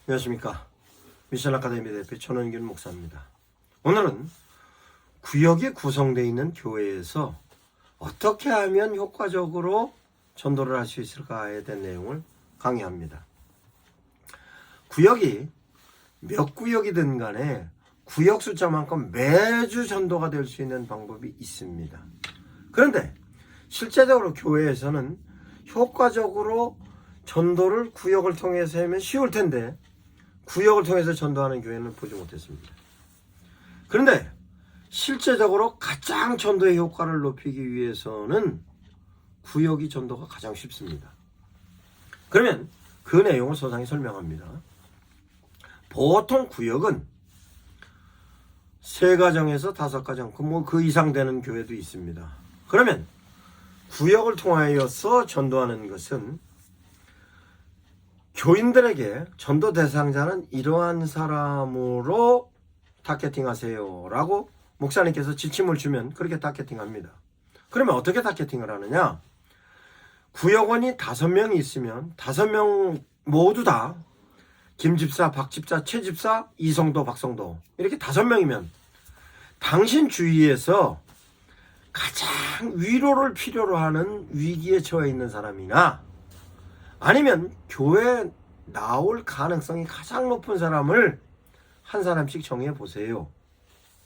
안녕하십니까. 미션 아카데미 대표 천원균 목사입니다. 오늘은 구역이 구성되어 있는 교회에서 어떻게 하면 효과적으로 전도를 할 수 있을까에 대한 내용을 강의합니다. 구역이 몇 구역이든 간에 구역 숫자만큼 매주 전도가 될 수 있는 방법이 있습니다. 그런데 실제적으로 교회에서는 효과적으로 전도를 구역을 통해서 하면 쉬울 텐데 구역을 통해서 전도하는 교회는 보지 못했습니다. 그런데 실제적으로 가장 전도의 효과를 높이기 위해서는 구역이 전도가 가장 쉽습니다. 그러면 그 내용을 소상히 설명합니다. 보통 구역은 3가정에서 5가정, 그 이상 되는 교회도 있습니다. 그러면 구역을 통하여서 전도하는 것은 교인들에게 전도 대상자는 이러한 사람으로 타겟팅 하세요 라고 목사님께서 지침을 주면 그렇게 타겟팅 합니다. 그러면 어떻게 타겟팅을 하느냐? 구역원이 5명이 있으면 5명 모두 다 김집사, 박집사, 최집사, 이성도, 박성도 이렇게 5명이면 당신 주위에서 가장 위로를 필요로 하는 위기에 처해 있는 사람이나 아니면 교회에 나올 가능성이 가장 높은 사람을 한 사람씩 정해 보세요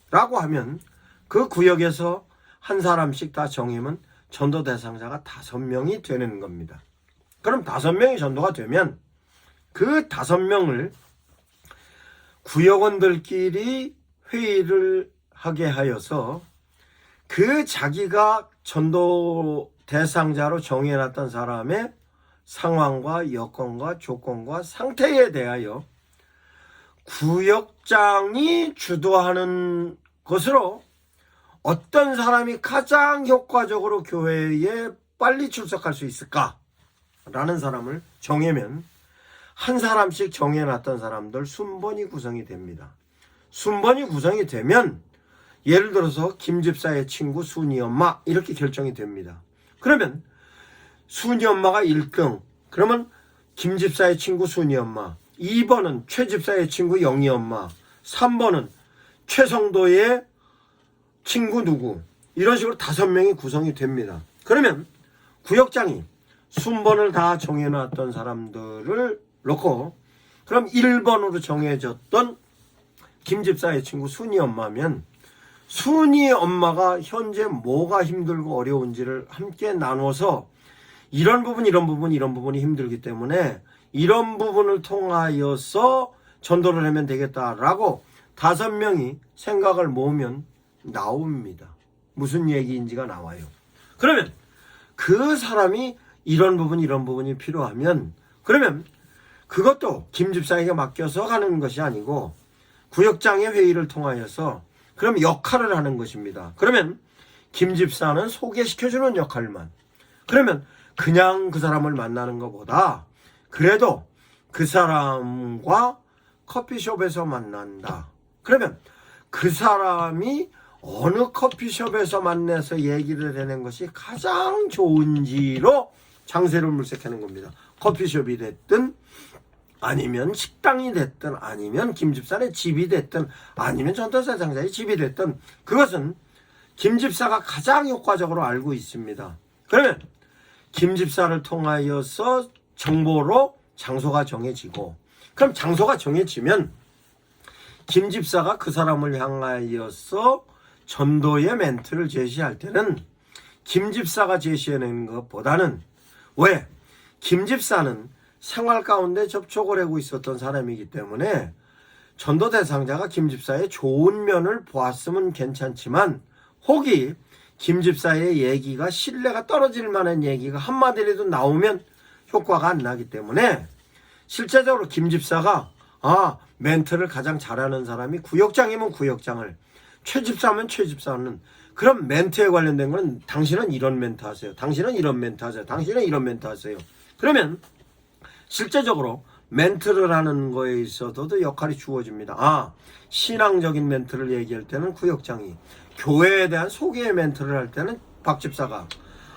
라고 하면 그 구역에서 한 사람씩 다 정하면 전도 대상자가 5명이 되는 겁니다. 그럼 5명이 전도가 되면 그 5명을 구역원들끼리 회의를 하게 하여서 그 자기가 전도 대상자로 정해놨던 사람의 상황과 여건과 조건과 상태에 대하여 구역장이 주도하는 것으로 어떤 사람이 가장 효과적으로 교회에 빨리 출석할 수 있을까? 라는 사람을 정하면 한 사람씩 정해놨던 사람들 순번이 구성이 됩니다. 순번이 구성이 되면 예를 들어서 김집사의 친구 순이 엄마 이렇게 결정이 됩니다. 그러면 순이 엄마가 1등, 그러면 김집사의 친구 순이 엄마, 2번은 최집사의 친구 영희 엄마, 3번은 최성도의 친구 누구, 이런 식으로 5명이 구성이 됩니다. 그러면 구역장이 순번을 다 정해놨던 사람들을 놓고 그럼 1번으로 정해졌던 김집사의 친구 순이 엄마면 순이 엄마가 현재 뭐가 힘들고 어려운지를 함께 나눠서 이런 부분이 힘들기 때문에 이런 부분을 통하여서 전도를 하면 되겠다라고 5명이 생각을 모으면 나옵니다. 무슨 얘기인지가 나와요. 그러면 그 사람이 이런 부분이 필요하면 그러면 그것도 김집사에게 맡겨서 가는 것이 아니고 구역장의 회의를 통하여서 그럼 역할을 하는 것입니다. 그러면 김집사는 소개시켜주는 역할만. 그러면 그냥 그 사람을 만나는 것보다 그래도 그 사람과 커피숍에서 만난다. 그러면 그 사람이 어느 커피숍에서 만나서 얘기를 하는 것이 가장 좋은지로 장세를 물색하는 겁니다. 커피숍이 됐든 아니면 식당이 됐든 아니면 김집사의 집이 됐든 아니면 전도대상자의 집이 됐든 그것은 김집사가 가장 효과적으로 알고 있습니다. 그러면 김집사를 통하여서 정보로 장소가 정해지고 그럼 장소가 정해지면 김집사가 그 사람을 향하여서 전도의 멘트를 제시할 때는 김집사가 제시하는 것보다는 왜? 김집사는 생활 가운데 접촉을 하고 있었던 사람이기 때문에 전도 대상자가 김집사의 좋은 면을 보았으면 괜찮지만 혹이 김집사의 얘기가 신뢰가 떨어질 만한 얘기가 한마디라도 나오면 효과가 안 나기 때문에 실제적으로 김집사가 멘트를 가장 잘하는 사람이 구역장이면 구역장을, 최집사면 최집사는 그럼 멘트에 관련된 건 당신은 이런 멘트 하세요, 당신은 이런 멘트 하세요, 당신은 이런 멘트 하세요. 그러면 실제적으로 멘트를 하는 거에 있어서도 역할이 주어집니다. 신앙적인 멘트를 얘기할 때는 구역장이, 교회에 대한 소개의 멘트를 할 때는 박집사가,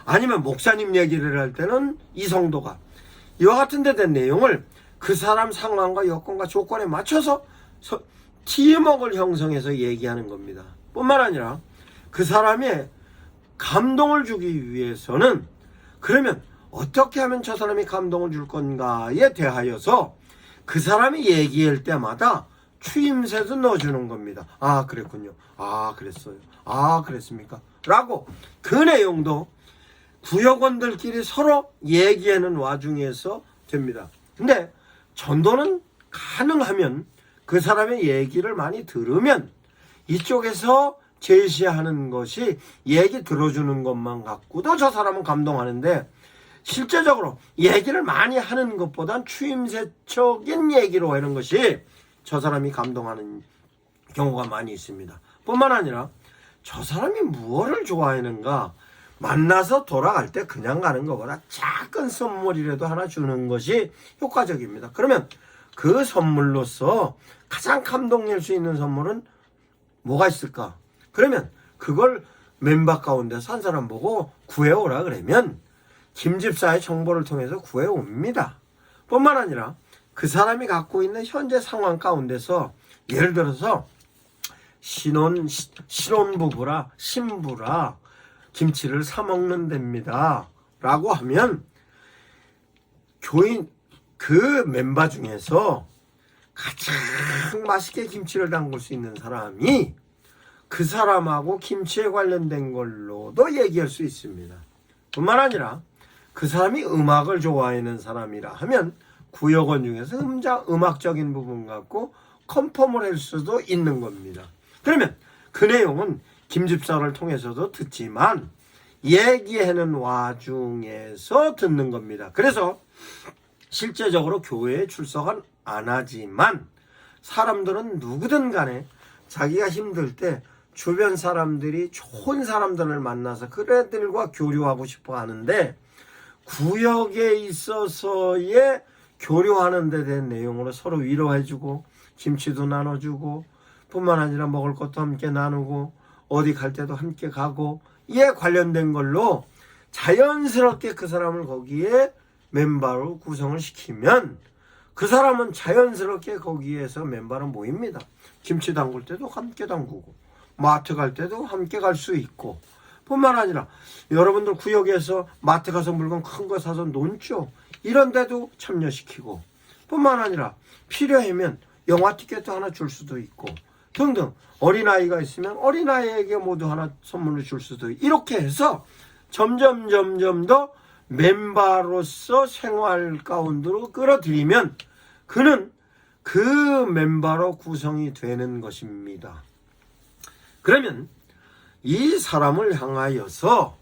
아니면 목사님 얘기를 할 때는 이성도가, 이와 같은 데 된 내용을 그 사람 상황과 여건과 조건에 맞춰서 팀워크를 형성해서 얘기하는 겁니다. 뿐만 아니라 그 사람의 감동을 주기 위해서는 그러면 어떻게 하면 저 사람이 감동을 줄 건가에 대하여서 그 사람이 얘기할 때마다 추임새도 넣어주는 겁니다. 아, 그랬군요. 아, 그랬어요. 아, 그랬습니까? 라고 그 내용도 구역원들끼리 서로 얘기하는 와중에서 됩니다. 근데 전도는 가능하면 그 사람의 얘기를 많이 들으면 이쪽에서 제시하는 것이 얘기 들어주는 것만 갖고도 저 사람은 감동하는데 실제적으로 얘기를 많이 하는 것보단 추임새적인 얘기로 하는 것이 저 사람이 감동하는 경우가 많이 있습니다. 뿐만 아니라 저 사람이 무엇을 좋아하는가 만나서 돌아갈 때 그냥 가는 것보다 작은 선물이라도 하나 주는 것이 효과적입니다. 그러면 그 선물로서 가장 감동 낼 수 있는 선물은 뭐가 있을까? 그러면 그걸 멤버 가운데서 한 사람 보고 구해오라 그러면 김집사의 정보를 통해서 구해옵니다. 뿐만 아니라 그 사람이 갖고 있는 현재 상황 가운데서 예를 들어서 신혼부부라 신부라 김치를 사 먹는 됩니다 라고 하면 교인 그 멤버 중에서 가장 맛있게 김치를 담글 수 있는 사람이 그 사람하고 김치에 관련된 걸로도 얘기할 수 있습니다. 뿐만 아니라 그 사람이 음악을 좋아하는 사람이라 하면 구역원 중에서 음악적인 부분 갖고 컨펌을 할 수도 있는 겁니다. 그러면 그 내용은 김집사를 통해서도 듣지만 얘기하는 와중에서 듣는 겁니다. 그래서 실제적으로 교회에 출석은 안 하지만 사람들은 누구든 간에 자기가 힘들 때 주변 사람들이 좋은 사람들을 만나서 그들과 교류하고 싶어 하는데 구역에 있어서의 교류하는 데 대한 내용으로 서로 위로해주고 김치도 나눠주고 뿐만 아니라 먹을 것도 함께 나누고 어디 갈 때도 함께 가고 이에 관련된 걸로 자연스럽게 그 사람을 거기에 멤버로 구성을 시키면 그 사람은 자연스럽게 거기에서 멤버로 모입니다. 김치 담글 때도 함께 담그고 마트 갈 때도 함께 갈 수 있고 뿐만 아니라 여러분들 구역에서 마트 가서 물건 큰 거 사서 논죠. 이런 데도 참여시키고 뿐만 아니라 필요하면 영화 티켓도 하나 줄 수도 있고 등등 어린아이가 있으면 어린아이에게 모두 하나 선물을 줄 수도 있고 이렇게 해서 점점 더 멤버로서 생활 가운데로 끌어들이면 그는 그 멤버로 구성이 되는 것입니다. 그러면 이 사람을 향하여서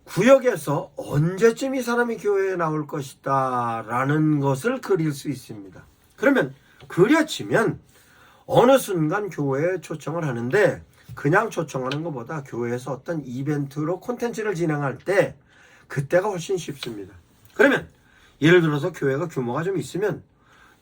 구역에서 언제쯤 이 사람이 교회에 나올 것이다 라는 것을 그릴 수 있습니다. 그러면 그려지면 어느 순간 교회에 초청을 하는데 그냥 초청하는 것보다 교회에서 어떤 이벤트로 콘텐츠를 진행할 때 그때가 훨씬 쉽습니다. 그러면 예를 들어서 교회가 규모가 좀 있으면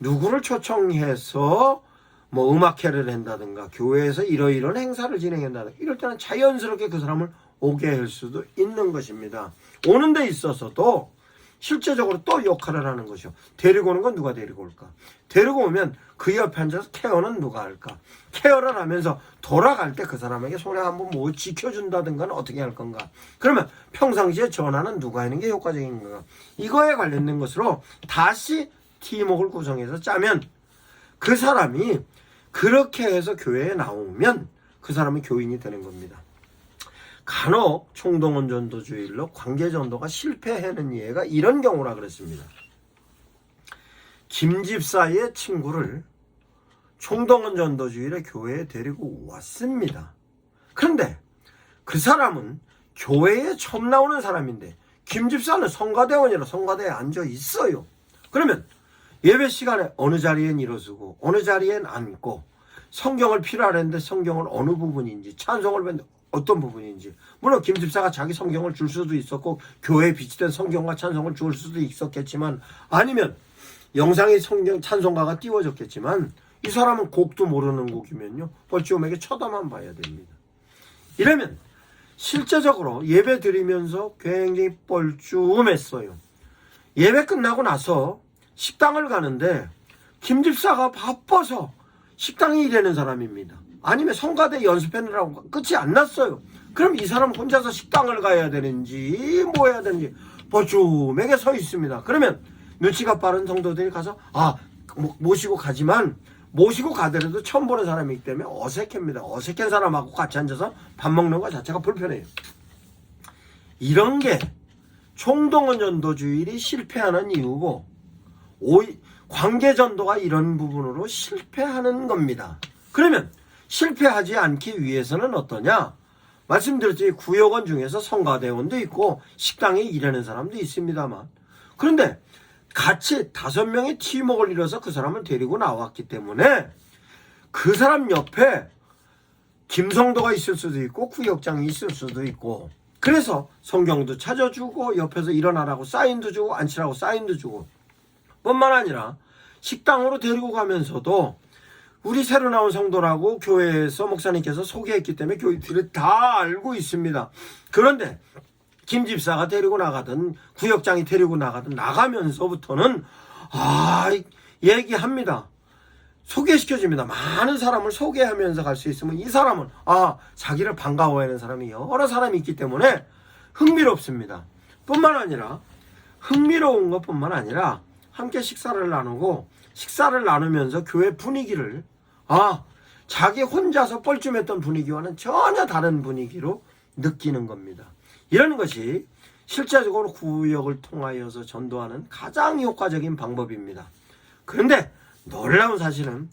누구를 초청해서 뭐 음악회를 한다든가 교회에서 이러이러한 행사를 진행한다든가 이럴 때는 자연스럽게 그 사람을 오게 할 수도 있는 것입니다. 오는 데 있어서도 실제적으로 또 역할을 하는 것이요. 데리고 오는 건 누가 데리고 올까? 데리고 오면 그 옆에 앉아서 케어는 누가 할까? 케어를 하면서 돌아갈 때 그 사람에게 손에 한번 뭐 지켜준다든가는 어떻게 할 건가? 그러면 평상시에 전화는 누가 하는 게 효과적인 건가? 이거에 관련된 것으로 다시 팀워크를 구성해서 짜면 그 사람이 그렇게 해서 교회에 나오면 그 사람이 교인이 되는 겁니다. 간혹 총동원 전도주일로 관계전도가 실패하는 예가 이런 경우라 그랬습니다. 김집사의 친구를 총동원 전도주일에 교회에 데리고 왔습니다. 그런데 그 사람은 교회에 처음 나오는 사람인데 김집사는 성가대원이라 성가대에 앉아 있어요. 그러면 예배 시간에 어느 자리엔 일어서고 어느 자리엔 앉고 성경을 필요하는데 성경을 어느 부분인지 찬송을 받는데 어떤 부분인지 물론 김집사가 자기 성경을 줄 수도 있었고 교회에 비치된 성경과 찬송을 줄 수도 있었겠지만 아니면 영상의 성경 찬송가가 띄워졌겠지만 이 사람은 곡도 모르는 곡이면요 뻘쭘하게 쳐다만 봐야 됩니다. 이러면 실제적으로 예배 드리면서 굉장히 뻘쭘했어요. 예배 끝나고 나서 식당을 가는데 김 집사가 바빠서 식당에 일하는 사람입니다. 아니면 성가대 연습했느라고 끝이 안 났어요. 그럼 이 사람 혼자서 식당을 가야 되는지 뭐 해야 되는지 버쭈매게 서 있습니다. 그러면 눈치가 빠른 성도들이 가서 모시고 가지만 모시고 가더라도 처음 보는 사람이기 때문에 어색합니다. 어색한 사람하고 같이 앉아서 밥 먹는 것 자체가 불편해요. 이런 게 총동원 전도주일이 실패하는 이유고 관계전도가 이런 부분으로 실패하는 겁니다. 그러면 실패하지 않기 위해서는 어떠냐? 말씀드렸지, 구역원 중에서 성가대원도 있고 식당에 일하는 사람도 있습니다만, 그런데 같이 5명의 팀워크를 이뤄서 그 사람을 데리고 나왔기 때문에 그 사람 옆에 김성도가 있을 수도 있고 구역장이 있을 수도 있고, 그래서 성경도 찾아주고 옆에서 일어나라고 사인도 주고 앉히라고 사인도 주고, 뿐만 아니라 식당으로 데리고 가면서도 우리 새로 나온 성도라고 교회에서 목사님께서 소개했기 때문에 교인들이 다 알고 있습니다. 그런데 김 집사가 데리고 나가든 구역장이 데리고 나가든 나가면서부터는 얘기합니다. 소개시켜줍니다. 많은 사람을 소개하면서 갈 수 있으면 이 사람은 자기를 반가워하는 사람이 여러 사람이 있기 때문에 흥미롭습니다. 뿐만 아니라 흥미로운 것뿐만 아니라 함께 식사를 나누고 식사를 나누면서 교회 분위기를 자기 혼자서 뻘쭘했던 분위기와는 전혀 다른 분위기로 느끼는 겁니다. 이런 것이 실제적으로 구역을 통하여서 전도하는 가장 효과적인 방법입니다. 그런데 놀라운 사실은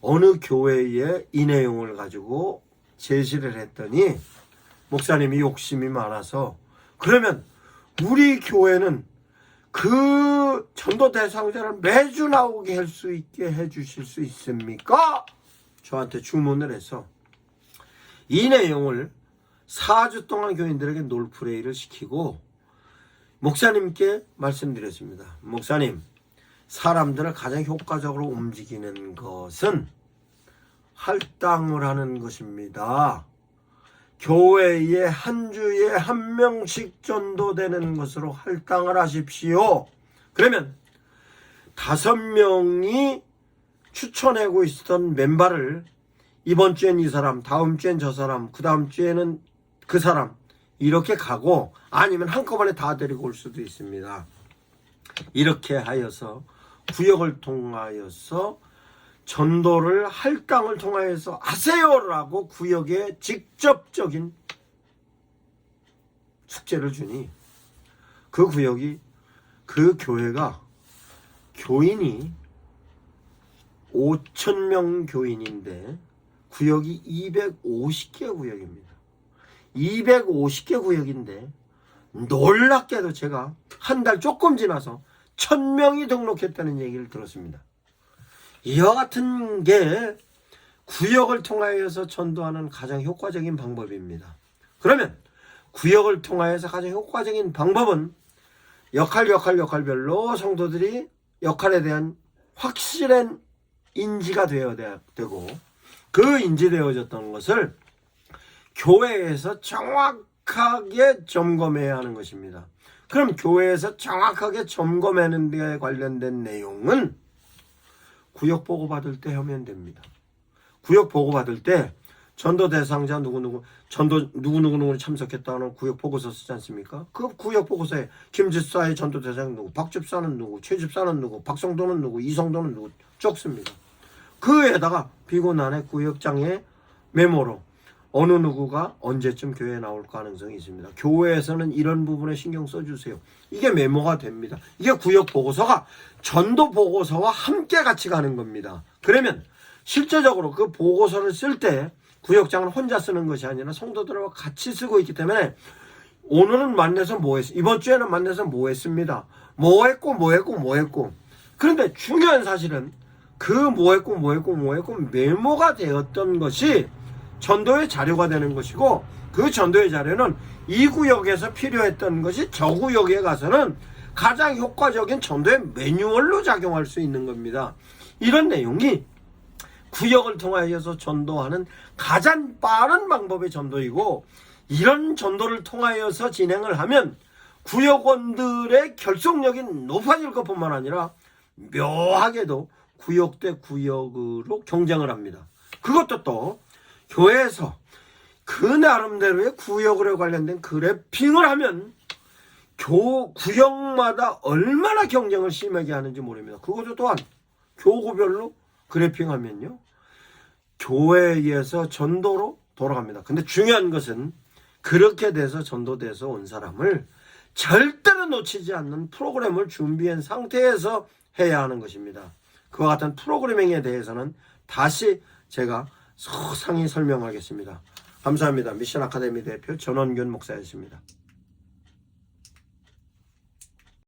어느 교회에 이 내용을 가지고 제시를 했더니 목사님이 욕심이 많아서, 그러면 우리 교회는 그 전도 대상자를 매주 나오게 할 수 있게 해주실 수 있습니까? 저한테 주문을 해서 이 내용을 4주 동안 교인들에게 놀프레이를 시키고 목사님께 말씀드렸습니다. 목사님, 사람들을 가장 효과적으로 움직이는 것은 할당을 하는 것입니다. 교회에 한 주에 한 명씩 전도되는 것으로 할당을 하십시오. 그러면 5명이 추천하고 있었던 멤버를 이번 주엔 이 사람, 다음 주엔 저 사람, 그 다음 주에는 그 사람, 이렇게 가고, 아니면 한꺼번에 다 데리고 올 수도 있습니다. 이렇게 하여서 구역을 통하여서 전도를 할당을 통하여서 하세요라고 구역에 직접적인 숙제를 주니 그 구역이, 그 교회가 교인이 5,000명 교인인데 구역이 250개 구역입니다. 250개 구역인데 놀랍게도 제가 한 달 조금 지나서 1,000명이 등록했다는 얘기를 들었습니다. 이와 같은 게 구역을 통하여서 전도하는 가장 효과적인 방법입니다. 그러면 구역을 통하여서 가장 효과적인 방법은 역할별로 성도들이 역할에 대한 확실한 인지가 되어야 되고, 그 인지되어졌던 것을 교회에서 정확하게 점검해야 하는 것입니다. 그럼 교회에서 정확하게 점검하는 데 관련된 내용은 구역 보고 받을 때 하면 됩니다. 구역 보고 받을 때 전도 대상자 전도 누구누구 참석했다는 구역 보고서 쓰지 않습니까? 그 구역 보고서에 김 집사의 전도 대상 누구, 박 집사는 누구, 최 집사는 누구, 박성도는 누구, 이성도는 누구 쭉 씁니다. 그에다가 비고난의 구역장의 메모로 어느 누구가 언제쯤 교회에 나올 가능성이 있습니다. 교회에서는 이런 부분에 신경 써주세요. 이게 메모가 됩니다. 이게 구역 보고서가 전도 보고서와 함께 같이 가는 겁니다. 그러면 실제적으로 그 보고서를 쓸 때 구역장은 혼자 쓰는 것이 아니라 성도들과 같이 쓰고 있기 때문에 오늘은 만나서 뭐 했어? 이번 주에는 만나서 뭐 했습니다. 뭐 했고. 그런데 중요한 사실은 그 뭐 했고 메모가 되었던 것이 전도의 자료가 되는 것이고, 그 전도의 자료는 이 구역에서 필요했던 것이 저 구역에 가서는 가장 효과적인 전도의 매뉴얼로 작용할 수 있는 겁니다. 이런 내용이 구역을 통하여서 전도하는 가장 빠른 방법의 전도이고, 이런 전도를 통하여서 진행을 하면 구역원들의 결속력이 높아질 것뿐만 아니라 묘하게도 구역 대 구역으로 경쟁을 합니다. 그것도 또 교회에서 그 나름대로의 구역으로 관련된 그래핑을 하면 구역마다 얼마나 경쟁을 심하게 하는지 모릅니다. 그것도 또한 교구별로 그래핑하면요, 교회에서 전도로 돌아갑니다. 근데 중요한 것은 그렇게 돼서 전도돼서 온 사람을 절대로 놓치지 않는 프로그램을 준비한 상태에서 해야 하는 것입니다. 그와 같은 프로그래밍에 대해서는 다시 제가 소상히 설명하겠습니다. 감사합니다. 미션 아카데미 대표 전원균 목사였습니다.